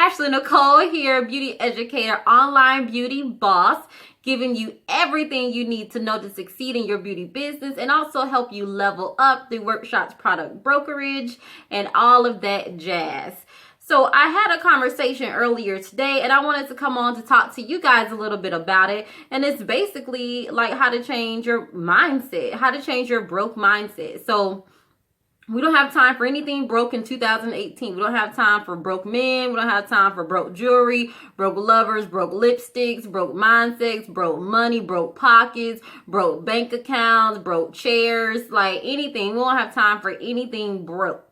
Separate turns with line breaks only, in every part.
Ashley Nicole here, beauty educator, online beauty boss, giving you everything you need to know to succeed in your beauty business and also help you level up through workshops, product brokerage, and all of that jazz. So I had a conversation earlier today and I wanted to come on to talk to you guys a little bit about it. And it's basically like how to change your mindset, how to change your broke mindset. So we don't have time for anything broke in 2018. We don't have time for broke men. We don't have time for broke jewelry, broke lovers, broke lipsticks, broke mindsets, broke money, broke pockets, broke bank accounts, broke chairs, like anything. We don't have time for anything broke.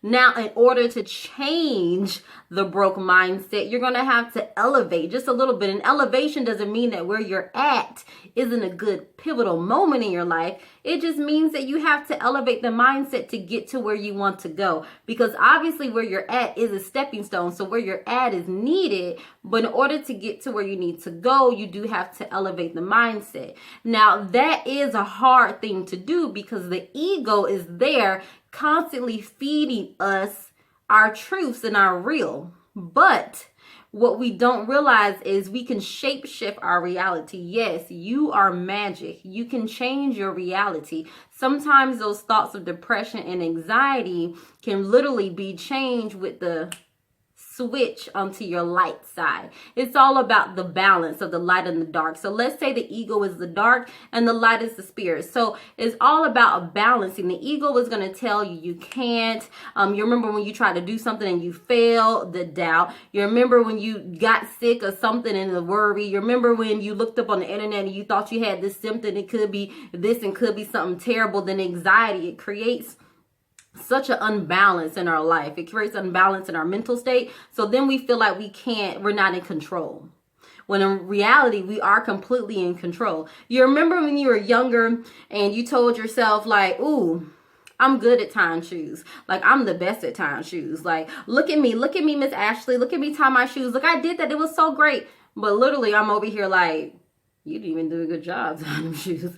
Now, in order to change the broke mindset, you're going to have to elevate just a little bit. And elevation doesn't mean that where you're at isn't a good pivotal moment in your life. It just means that you have to elevate the mindset to get to where you want to go. Because obviously where you're at is a stepping stone. So where you're at is needed. But in order to get to where you need to go, you do have to elevate the mindset. Now, that is a hard thing to do because the ego is there constantly feeding us our truths and our real. But what we don't realize is we can shape shift our reality. Yes, you are magic. You can change your reality. Sometimes those thoughts of depression and anxiety can literally be changed with the switch onto your light side. It's all about the balance of the light and the dark. So let's say the ego is the dark and the light is the spirit. So it's all about balancing. The ego is going to tell you you can't. You remember when you tried to do something and you failed, the doubt. You remember when you got sick or something and the worry. You remember when you looked up on the internet and you thought you had this symptom. It could be this and could be something terrible. Then anxiety, it creates such an unbalance in our life. It creates unbalance in our mental state. So then we feel like we're not in control. When in reality, we are completely in control. You remember when you were younger and you told yourself like, ooh, I'm good at tying shoes. Like, I'm the best at tying shoes. Like, look at me, Miss Ashley. Look at me tie my shoes. Look, I did that. It was so great. But literally, I'm over here like, you didn't even do a good job tying them shoes.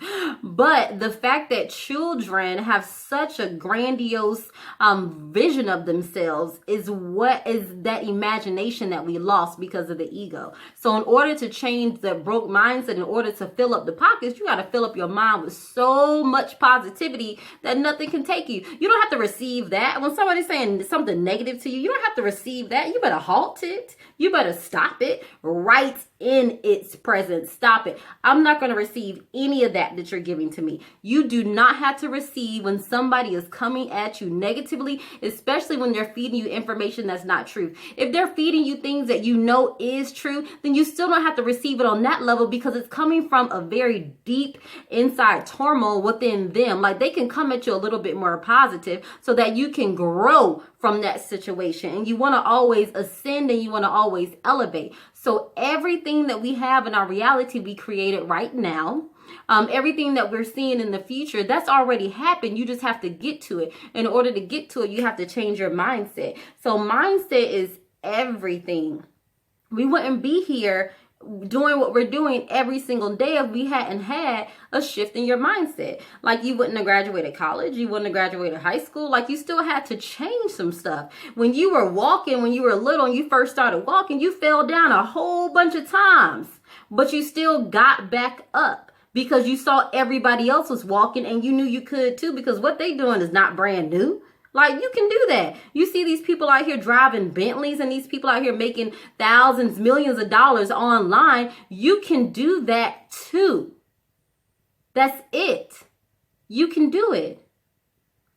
But the fact that children have such a grandiose vision of themselves is what is that imagination that we lost because of the ego. So in order to change the broke mindset, in order to fill up the pockets, you got to fill up your mind with so much positivity that nothing can take you. You don't have to receive that. When somebody's saying something negative to you, you don't have to receive that. You better halt it. You better stop it right in its presence. Stop it. I'm not going to receive any of that you're giving to me. You do not have to receive when somebody is coming at you negatively, especially when they're feeding you information that's not true. If they're feeding you things that you know is true, then you still don't have to receive it on that level because it's coming from a very deep inside turmoil within them. Like, they can come at you a little bit more positive so that you can grow from that situation. And you want to always ascend and you want to always elevate. So everything that we have in our reality, we created right now. Everything that we're seeing in the future, that's already happened. You just have to get to it. In order to get to it, you have to change your mindset. So mindset is everything. We wouldn't be here doing what we're doing every single day if we hadn't had a shift in your mindset. Like, you wouldn't have graduated college, you wouldn't have graduated high school. Like, you still had to change some stuff. When you were walking, when you were little and you first started walking, you fell down a whole bunch of times, but you still got back up because you saw everybody else was walking and you knew you could too, because what they doing is not brand new. Like, you can do that. You see these people out here driving Bentleys and these people out here making thousands, millions of dollars online. You can do that too. That's it. You can do it.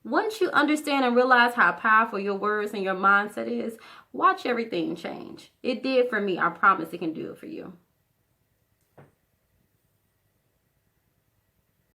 Once you understand and realize how powerful your words and your mindset is, watch everything change. It did for me. I promise it can do it for you.